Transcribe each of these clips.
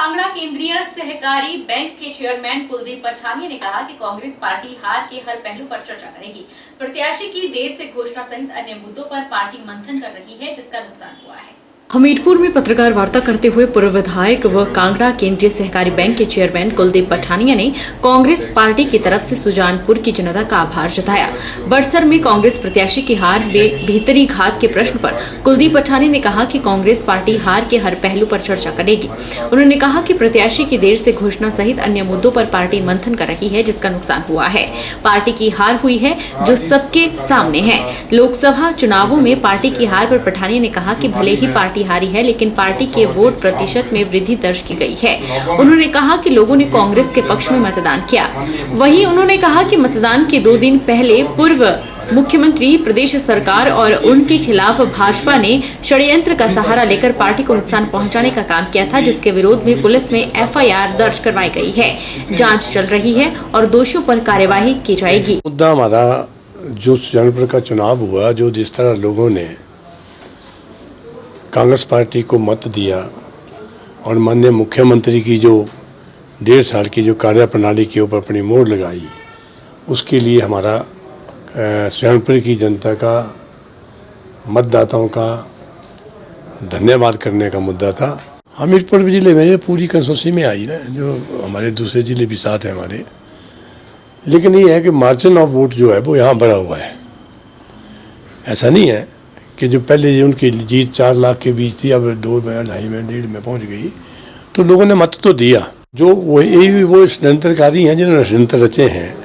कांगड़ा केंद्रीय सहकारी बैंक के चेयरमैन कुलदीप पठानिया ने कहा कि कांग्रेस पार्टी हार के हर पहलू पर चर्चा करेगी। प्रत्याशी की देर से घोषणा सहित अन्य मुद्दों पर पार्टी मंथन कर रही है, जिसका नुकसान हुआ है। हमीरपुर में पत्रकार वार्ता करते हुए पूर्व विधायक व कांगड़ा केंद्रीय सहकारी बैंक के चेयरमैन कुलदीप पठानिया ने कांग्रेस पार्टी की तरफ से सुजानपुर की जनता का आभार जताया। बड़सर में कांग्रेस प्रत्याशी की हार में भीतरी घात के प्रश्न पर कुलदीप पठानिया ने कहा कि कांग्रेस पार्टी हार के हर पहलू पर चर्चा करेगी। उन्होंने कहा कि प्रत्याशी की देर से घोषणा सहित अन्य मुद्दों पर पार्टी मंथन कर रही है, जिसका नुकसान हुआ है। पार्टी की हार हुई है जो सबके सामने है। लोकसभा चुनावों में पार्टी की हार पर पठानिया ने कहा कि भले ही पार्टी हारी है, लेकिन पार्टी के वोट प्रतिशत में वृद्धि दर्ज की गई है। उन्होंने कहा कि लोगों ने कांग्रेस के पक्ष में मतदान किया। वहीं उन्होंने कहा कि मतदान के 2 दिन पहले पूर्व मुख्यमंत्री, प्रदेश सरकार और उनके खिलाफ भाजपा ने षड्यंत्र का सहारा लेकर पार्टी को नुकसान पहुंचाने का काम किया था, जिसके विरोध में पुलिस में FIR दर्ज करवाई गई है। जांच चल रही है और दोषियों पर कार्यवाही की जाएगी। मुद्दा हमारा जो सुजानपुर का चुनाव हुआ, जो जिस तरह लोगों ने कांग्रेस पार्टी को मत दिया और माननीय मुख्यमंत्री की जो 1.5 साल की जो कार्यप्रणाली के ऊपर अपनी मोहर लगाई, उसके लिए हमारा सुजानपुर की जनता का, मतदाताओं का धन्यवाद करने का मुद्दा था। हमीरपुर जिले में पूरी कंस्टिट्यूंसी में आई ना, जो हमारे दूसरे जिले भी साथ हैं हमारे, लेकिन ये है कि मार्जिन ऑफ वोट जो है वो यहाँ बढ़ा हुआ है। ऐसा नहीं है कि जो पहले उनकी जीत 4 लाख के बीच थी, अब 2 में, 2.5 में, 1.5 में पहुँच गई, तो लोगों ने मत तो दिया। जो वो षड्यंत्रकारी हैं जिन्होंने षड्यंत्र रचे हैं।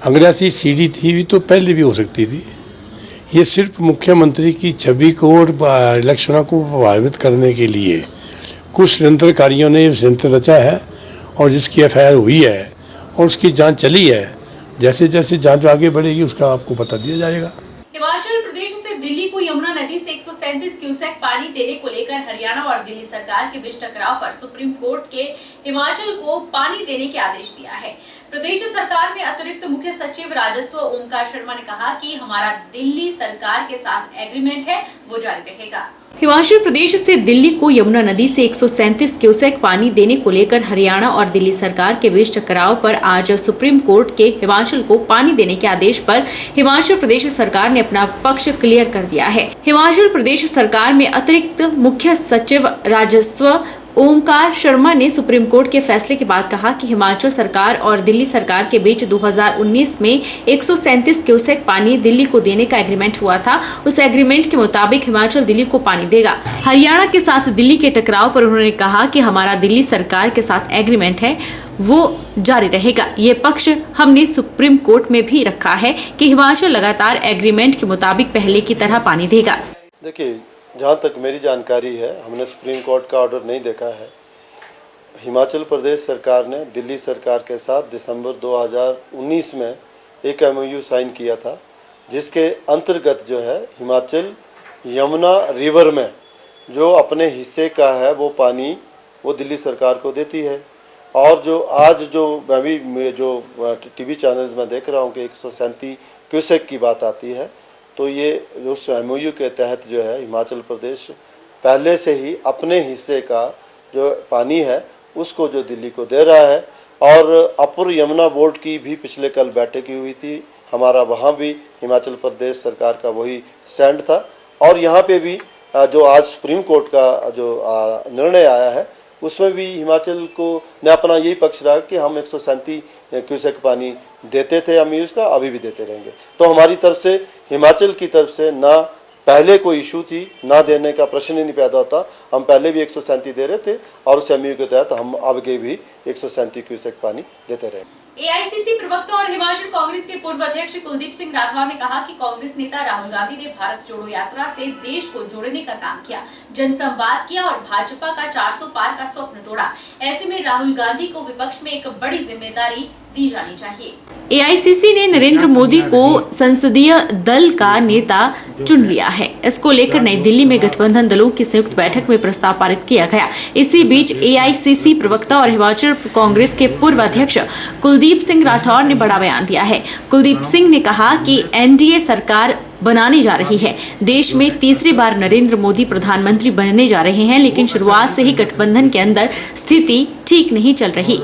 अगर ऐसी सीडी थी तो पहले भी हो सकती थी। ये सिर्फ मुख्यमंत्री की छवि को और इलेक्शनों को प्रभावित करने के लिए कुछ षड्यंत्रकारियों ने षड्यंत्र रचा है और जिसकी FIR हुई है और उसकी जांच चली है। जैसे जैसे जांच आगे बढ़ेगी उसका आपको पता दिया जाएगा। हिमाचल प्रदेश से दिल्ली को यमुना नदी से 137 क्यूसेक पानी देने को लेकर हरियाणा और दिल्ली सरकार के बीच टकराव पर सुप्रीम कोर्ट के हिमाचल को पानी देने के आदेश दिया है। प्रदेश सरकार में अतिरिक्त मुख्य सचिव राजस्व ओमकार शर्मा ने कहा कि हमारा दिल्ली सरकार के साथ एग्रीमेंट है, वो जारी रहेगा। हिमाचल प्रदेश से दिल्ली को यमुना नदी से 137 क्यूसेक पानी देने को लेकर हरियाणा और दिल्ली सरकार के बीच टकराव पर आज सुप्रीम कोर्ट के हिमाचल को पानी देने के आदेश पर हिमाचल प्रदेश सरकार ने अपना पक्ष क्लियर कर दिया है। हिमाचल प्रदेश सरकार में अतिरिक्त मुख्य सचिव राजस्व ओमकार शर्मा ने सुप्रीम कोर्ट के फैसले के बाद कहा कि हिमाचल सरकार और दिल्ली सरकार के बीच 2019 में 137 क्यूसेक पानी दिल्ली को देने का एग्रीमेंट हुआ था। उस एग्रीमेंट के मुताबिक हिमाचल दिल्ली को पानी देगा। हरियाणा के साथ दिल्ली के टकराव पर उन्होंने कहा कि हमारा दिल्ली सरकार के साथ एग्रीमेंट है, वो जारी रहेगा। ये पक्ष हमने सुप्रीम कोर्ट में भी रखा है कि हिमाचल लगातार एग्रीमेंट के मुताबिक पहले की तरह पानी देगा। देखिए, जहाँ तक मेरी जानकारी है, हमने सुप्रीम कोर्ट का ऑर्डर नहीं देखा है। हिमाचल प्रदेश सरकार ने दिल्ली सरकार के साथ दिसंबर 2019 में एक MOU साइन किया था, जिसके अंतर्गत जो है हिमाचल यमुना रिवर में जो अपने हिस्से का है वो पानी वो दिल्ली सरकार को देती है। और जो आज जो मैं भी जो TV चैनल्स में देख रहा हूँ कि 137 क्यूसेक की बात आती है, तो ये उस MOU के तहत जो है हिमाचल प्रदेश पहले से ही अपने हिस्से का जो पानी है उसको जो दिल्ली को दे रहा है। और अपर यमुना बोर्ड की भी पिछले कल बैठक हुई थी, हमारा वहाँ भी हिमाचल प्रदेश सरकार का वही स्टैंड था। और यहाँ पे भी जो आज सुप्रीम कोर्ट का जो निर्णय आया है उसमें भी हिमाचल को ने अपना यही पक्ष रहा कि हम 137 क्यूसेक पानी देते थे MOU का, अभी भी देते रहेंगे। तो हमारी तरफ से, हिमाचल की तरफ से ना पहले कोई इशू थी, ना देने का प्रश्न ही नहीं पैदा होता। हम पहले भी 137 दे रहे थे और उस MOU के तहत हम आगे भी 137 क्यूसेक पानी देते रहे। AICC प्रवक्ता और हिमाचल कांग्रेस के पूर्व अध्यक्ष कुलदीप सिंह राठौर ने कहा कि कांग्रेस नेता राहुल गांधी ने भारत जोड़ो यात्रा से देश को जोड़ने का काम किया, जनसंवाद किया और भाजपा का 400 पार का स्वप्न तोड़ा। ऐसे में राहुल गांधी को विपक्ष में एक बड़ी जिम्मेदारी दी जानी चाहिए। AICC ने नरेंद्र मोदी को संसदीय दल का नेता चुन लिया है। इसको लेकर नई दिल्ली में गठबंधन दलों की संयुक्त बैठक में प्रस्ताव पारित किया गया। इसी बीच AICC प्रवक्ता और हिमाचल कांग्रेस के पूर्व अध्यक्ष कुलदीप सिंह राठौर ने बड़ा बयान दिया है। कुलदीप सिंह ने कहा कि NDA सरकार बनाने जा रही है। देश में तीसरी बार नरेंद्र मोदी प्रधानमंत्री बनने जा रहे हैं, लेकिन शुरुआत से ही गठबंधन के अंदर स्थिति ठीक नहीं चल रही।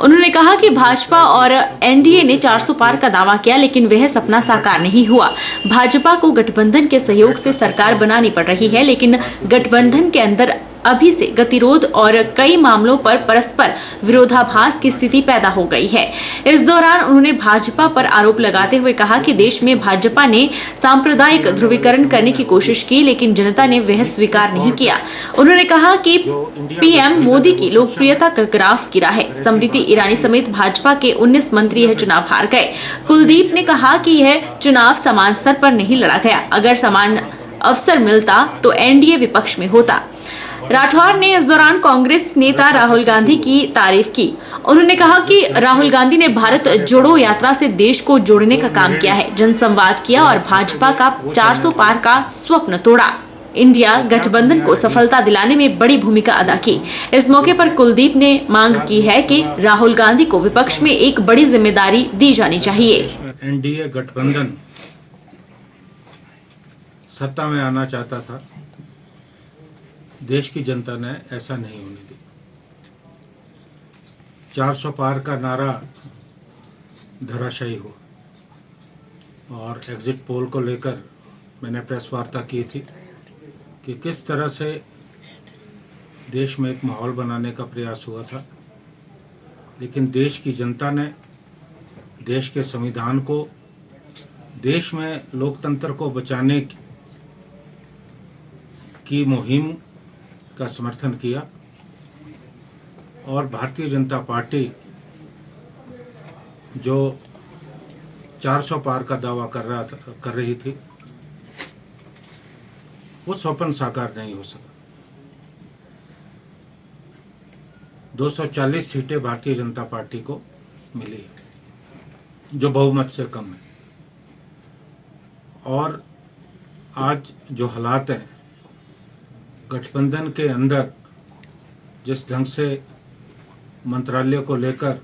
उन्होंने कहा कि भाजपा और एनडीए ने 400 पार का दावा किया, लेकिन वह सपना साकार नहीं हुआ। भाजपा को गठबंधन के सहयोग से सरकार बनानी पड़ रही है, लेकिन गठबंधन के अंदर अभी से गतिरोध और कई मामलों पर परस्पर विरोधाभास की स्थिति पैदा हो गई है। इस दौरान उन्होंने भाजपा पर आरोप लगाते हुए कहा कि देश में भाजपा ने सांप्रदायिक ध्रुवीकरण करने की कोशिश की, लेकिन जनता ने वह स्वीकार नहीं किया। उन्होंने कहा कि पीएम मोदी की लोकप्रियता का ग्राफ गिरा है। स्मृति ईरानी समेत भाजपा के 19 मंत्री यह चुनाव हार गए। कुलदीप ने कहा कि यह चुनाव समान स्तर पर नहीं लड़ा गया। अगर समान अवसर मिलता तो एनडीए विपक्ष में होता। राठौर ने इस दौरान कांग्रेस नेता राहुल गांधी की तारीफ की। उन्होंने कहा कि राहुल गांधी ने भारत जोड़ो यात्रा से देश को जोड़ने का काम किया है, जनसंवाद किया और भाजपा का 400 पार का स्वप्न तोड़ा। इंडिया गठबंधन को सफलता दिलाने में बड़ी भूमिका अदा की। इस मौके पर कुलदीप ने मांग की है कि राहुल गांधी को विपक्ष में एक बड़ी जिम्मेदारी दी जानी चाहिए। एनडीए गठबंधन सत्ता में आना चाहता था, देश की जनता ने ऐसा नहीं होने दी। 400 पार का नारा धराशायी हुआ और एग्जिट पोल को लेकर मैंने प्रेस वार्ता की थी कि किस तरह से देश में एक माहौल बनाने का प्रयास हुआ था, लेकिन देश की जनता ने देश के संविधान को, देश में लोकतंत्र को बचाने की मुहिम का समर्थन किया और भारतीय जनता पार्टी जो 400 पार का दावा कर रही थी, वो स्वप्न साकार नहीं हो सका। 240 सीटें भारतीय जनता पार्टी को मिली है, जो बहुमत से कम है। और आज जो हालात हैं गठबंधन के अंदर, जिस ढंग से मंत्रालय को लेकर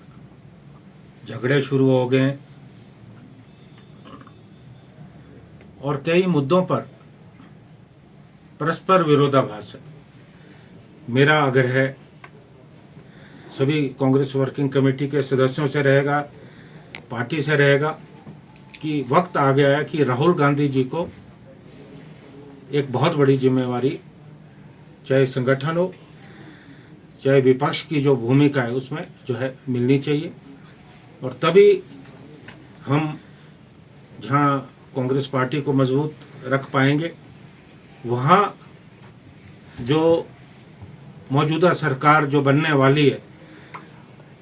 झगड़े शुरू हो गए और कई मुद्दों पर परस्पर विरोधाभास है। मेरा आग्रह है सभी कांग्रेस वर्किंग कमेटी के सदस्यों से रहेगा, पार्टी से रहेगा कि वक्त आ गया है कि राहुल गांधी जी को एक बहुत बड़ी जिम्मेवारी, चाहे संगठन हो चाहे विपक्ष की जो भूमिका है उसमें जो है मिलनी चाहिए। और तभी हम जहां कांग्रेस पार्टी को मजबूत रख पाएंगे, वहां जो मौजूदा सरकार जो बनने वाली है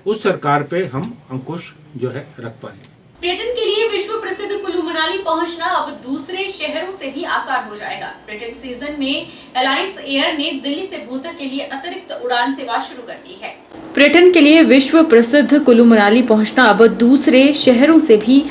उस सरकार पे हम अंकुश जो है रख पाएंगे। पर्यटन के लिए विश्व प्रसिद्ध कुल्लू मनाली पहुंचना अब दूसरे शहरों से भी आसान हो जाएगा। पर्यटन सीजन में एलायंस एयर ने दिल्ली से भूंतर के लिए अतिरिक्त उड़ान सेवा शुरू कर दी है। पर्यटन के लिए विश्व प्रसिद्ध कुल्लू मनाली पहुंचना अब दूसरे शहरों से भी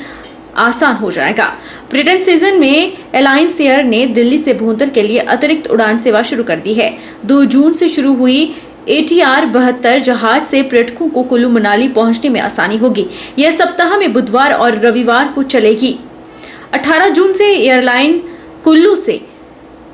आसान हो जाएगा। पर्यटन सीजन में एलायंस एयर ने दिल्ली से भूंतर के लिए अतिरिक्त उड़ान सेवा शुरू कर दी है। 2 जून से शुरू हुई ATR 72 जहाज से पर्यटकों को कुल्लू मनाली पहुंचने में आसानी होगी। यह सप्ताह में बुधवार और रविवार को चलेगी। 18 जून से एयरलाइन कुल्लू से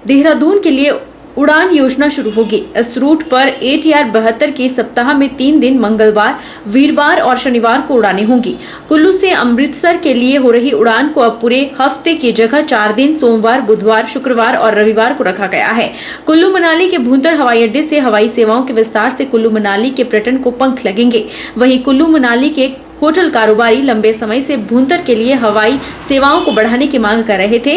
देहरादून के लिए उड़ान योजना शुरू होगी। इस रूट पर ATR 72 के सप्ताह में 3 दिन मंगलवार, वीरवार और शनिवार को उड़ानें होंगी। कुल्लू से अमृतसर के लिए हो रही उड़ान को अब पूरे हफ्ते की जगह 4 दिन सोमवार, बुधवार, शुक्रवार और रविवार को रखा गया है। कुल्लू मनाली के भूंतर हवाई अड्डे से हवाई सेवाओं के विस्तार से कुल्लू मनाली के पर्यटन को पंख लगेंगे। वहीं कुल्लू मनाली के होटल कारोबारी लंबे समय से भूंतर के लिए हवाई सेवाओं को बढ़ाने की मांग कर रहे थे।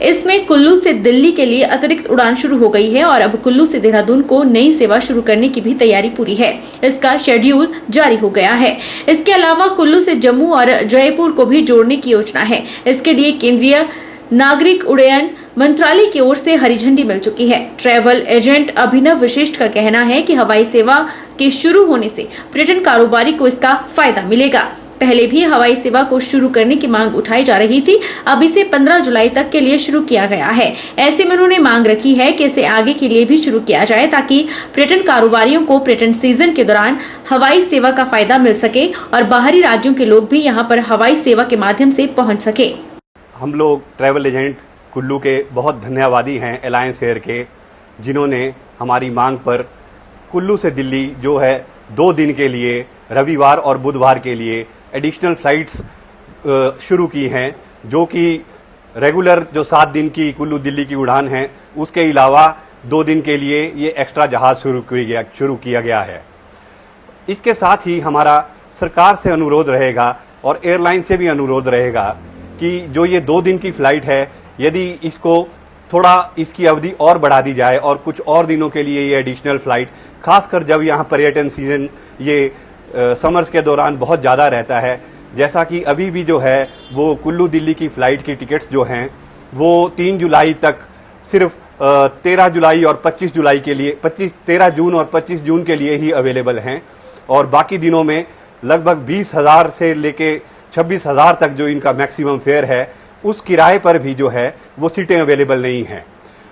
इसमें कुल्लू से दिल्ली के लिए अतिरिक्त उड़ान शुरू हो गई है और अब कुल्लू से देहरादून को नई सेवा शुरू करने की भी तैयारी पूरी है। इसका शेड्यूल जारी हो गया है। इसके अलावा कुल्लू से जम्मू और जयपुर को भी जोड़ने की योजना है। इसके लिए केंद्रीय नागरिक उड्डयन मंत्रालय की ओर से हरी झंडी मिल चुकी है। ट्रैवल एजेंट अभिनव विशिष्ट का कहना है कि हवाई सेवा के शुरू होने से पर्यटन कारोबारी को इसका फायदा मिलेगा। पहले भी हवाई सेवा को शुरू करने की मांग उठाई जा रही थी। अब इसे 15 जुलाई तक के लिए शुरू किया गया है। ऐसे में उन्होंने मांग रखी है कि इसे आगे के लिए भी शुरू किया जाए ताकि पर्यटन कारोबारियों को पर्यटन सीजन के दौरान हवाई सेवा का फायदा मिल सके और बाहरी राज्यों के लोग भी यहाँ पर हवाई सेवा के माध्यम से पहुँच सके। हम लोग ट्रैवल एजेंट कुल्लू के बहुत धन्यवादी हैं अलायंस एयर के, जिन्होंने हमारी मांग पर कुल्लू से दिल्ली जो है 2 दिन के लिए रविवार और बुधवार के लिए एडिशनल फ्लाइट्स शुरू की हैं, जो कि रेगुलर जो 7 दिन की कुल्लू दिल्ली की उड़ान है उसके अलावा 2 दिन के लिए ये एक्स्ट्रा जहाज़ शुरू किया गया है। इसके साथ ही हमारा सरकार से अनुरोध रहेगा और एयरलाइन से भी अनुरोध रहेगा कि जो ये 2 दिन की फ़्लाइट है, यदि इसको थोड़ा इसकी अवधि और बढ़ा दी जाए और कुछ और दिनों के लिए ये एडिशनल फ़्लाइट, खासकर जब यहाँ पर्यटन सीज़न ये समर्स के दौरान बहुत ज़्यादा रहता है, जैसा कि अभी भी जो है वो कुल्लू दिल्ली की फ़्लाइट की टिकट्स जो हैं वो 3 जुलाई तक सिर्फ 13 जुलाई और 25 जुलाई के लिए 13 जून और 25 जून के लिए ही अवेलेबल हैं, और बाकी दिनों में लगभग 20,000 से लेके 26,000 तक जो इनका मैक्सिमम फेयर है, उस किराए पर भी जो है वो सीटें अवेलेबल नहीं हैं।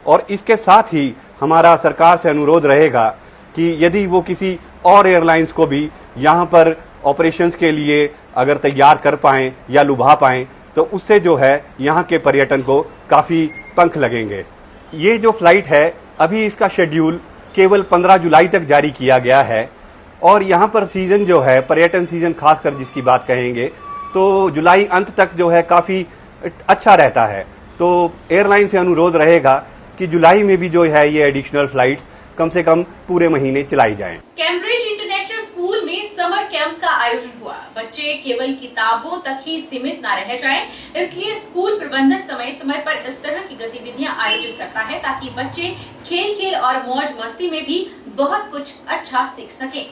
और इसके साथ ही हमारा सरकार से अनुरोध रहेगा कि यदि वो किसी और एयरलाइंस को भी यहाँ पर ऑपरेशंस के लिए अगर तैयार कर पाएँ या लुभा पाएँ, तो उससे जो है यहाँ के पर्यटन को काफ़ी पंख लगेंगे। ये जो फ़्लाइट है अभी इसका शेड्यूल केवल 15 जुलाई तक जारी किया गया है, और यहाँ पर सीज़न जो है पर्यटन सीज़न खासकर जिसकी बात कहेंगे तो जुलाई अंत तक जो है काफ़ी अच्छा रहता है। तो एयरलाइन से अनुरोध रहेगा कि जुलाई में भी जो है ये एडिशनल फ़्लाइट्स कम से कम पूरे महीने चलाई जाएं। कैम्ब्रिज इंटरनेशनल स्कूल में समर कैंप का आयोजन हुआ। बच्चे केवल किताबों तक ही सीमित न रह जाएं, इसलिए स्कूल प्रबंधन समय समय पर इस तरह की गतिविधियां आयोजित करता है ताकि बच्चे खेल और मौज मस्ती में भी बहुत कुछ अच्छा सीख सकें।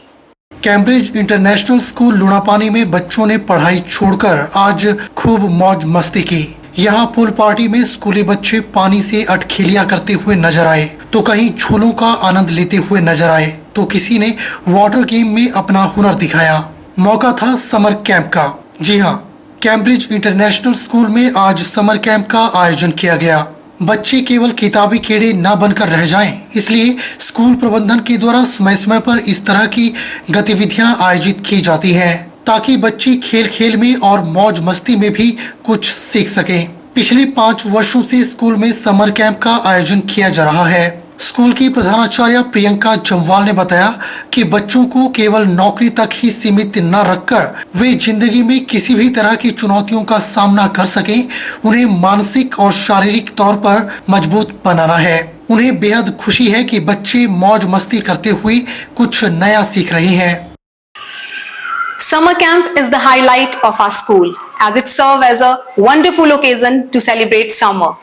कैम्ब्रिज इंटरनेशनल स्कूल लुणापानी में बच्चों ने पढ़ाई छोड़कर आज खूब मौज मस्ती की। यहाँ पूल पार्टी में स्कूली बच्चे पानी से अटखेलियां करते हुए नजर आए, तो कहीं झूलों का आनंद लेते हुए नजर आए, तो किसी ने वाटर गेम में अपना हुनर दिखाया। मौका था समर कैंप का। जी हाँ, कैम्ब्रिज इंटरनेशनल स्कूल में आज समर कैंप का आयोजन किया गया। बच्चे केवल किताबी कीड़े न बनकर रह जाएं, इसलिए स्कूल प्रबंधन के द्वारा समय समय पर इस तरह की गतिविधियां आयोजित की जाती हैं, ताकि बच्चे खेल खेल में और मौज मस्ती में भी कुछ सीख सकें। पिछले 5 वर्षों से स्कूल में समर कैंप का आयोजन किया जा रहा है। स्कूल की प्रधानाचार्य प्रियंका जम्वाल ने बताया कि बच्चों को केवल नौकरी तक ही सीमित न रखकर वे जिंदगी में किसी भी तरह की चुनौतियों का सामना कर सकें, उन्हें मानसिक और शारीरिक तौर पर मजबूत बनाना है। उन्हें बेहद खुशी है कि बच्चे मौज मस्ती करते हुए कुछ नया सीख रहे हैं। Summer camp is the highlight of our school as it serves as a wonderful occasion to celebrate summer.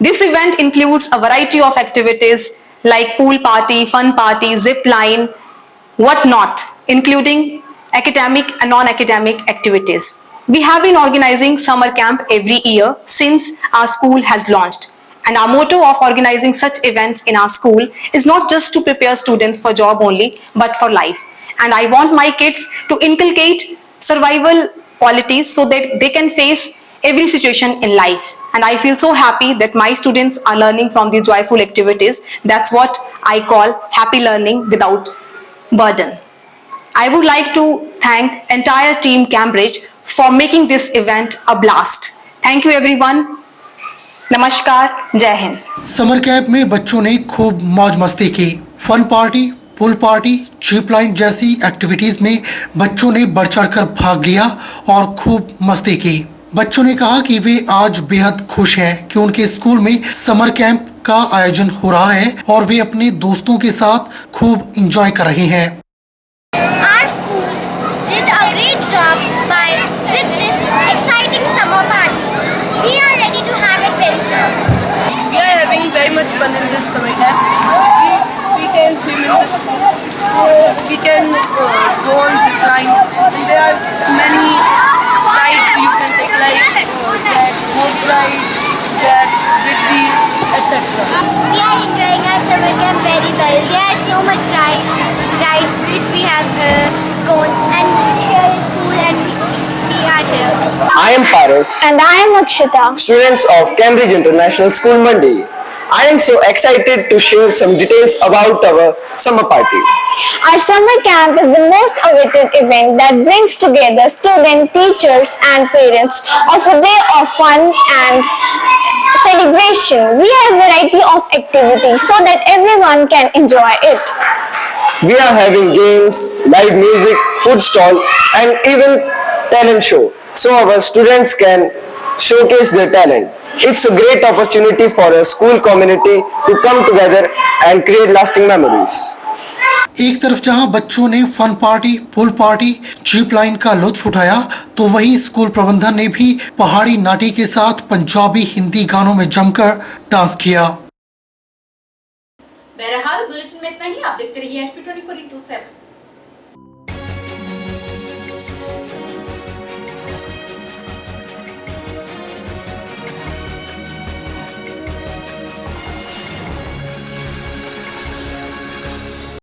This event includes a variety of activities like pool party, fun party, zip line, whatnot, including academic and non-academic activities. We have been organizing summer camp every year since our school has launched. And our motto of organizing such events in our school is not just to prepare students for job only, but for life. And I want my kids to inculcate survival qualities so that they can face every situation in life. And I feel so happy that my students are learning from these joyful activities. That's what I call happy learning without burden. I would like to thank entire team Cambridge for making this event a blast. Thank you everyone. नमस्कार, जय Hind. Summer camp में बच्चों ने खूब मौज मस्ती की। Fun party, pool party, zip line जैसी एक्टिविटीज में बच्चों ने बढ़ चढ़कर भाग लिया और खूब मस्ती की। बच्चों ने कहा कि वे आज बेहद खुश हैं कि उनके स्कूल में समर कैंप का आयोजन हो रहा है और वे अपने दोस्तों के साथ खूब एंजॉय कर रहे हैं। Our school did a great job with this exciting summer party. We are ready to have adventure. We are having very much fun in this summer camp. We can swim in this pool. We can go on zip lines. There are many rides you can take like boat ride, jet, bigby, etc. We are enjoying our summer camp very well. There are so much rides which we have gone, and here is cool and we are here. I am Paras. And I am Akshita. Students of Cambridge International School, Mandi. I am so excited to share some details about our summer party. Our summer camp is the most awaited event that brings together students, teachers and parents of a day of fun and celebration. We have a variety of activities so that everyone can enjoy it. We are having games, live music, food stall and even talent show so our students can showcase their talent. It's a great opportunity for a school community to come together and create lasting memories. एक तरफ जहां बच्चों ने fun party, pool party, zip line का लुत्फ उठाया, तो वहीं स्कूल प्रबंधन ने भी पहाड़ी नाटी के साथ पंजाबी, हिंदी गानों में जमकर डांस किया। बहरहाल बुलेटिन में इतना ही। आप देखते रहिए HP 24/7।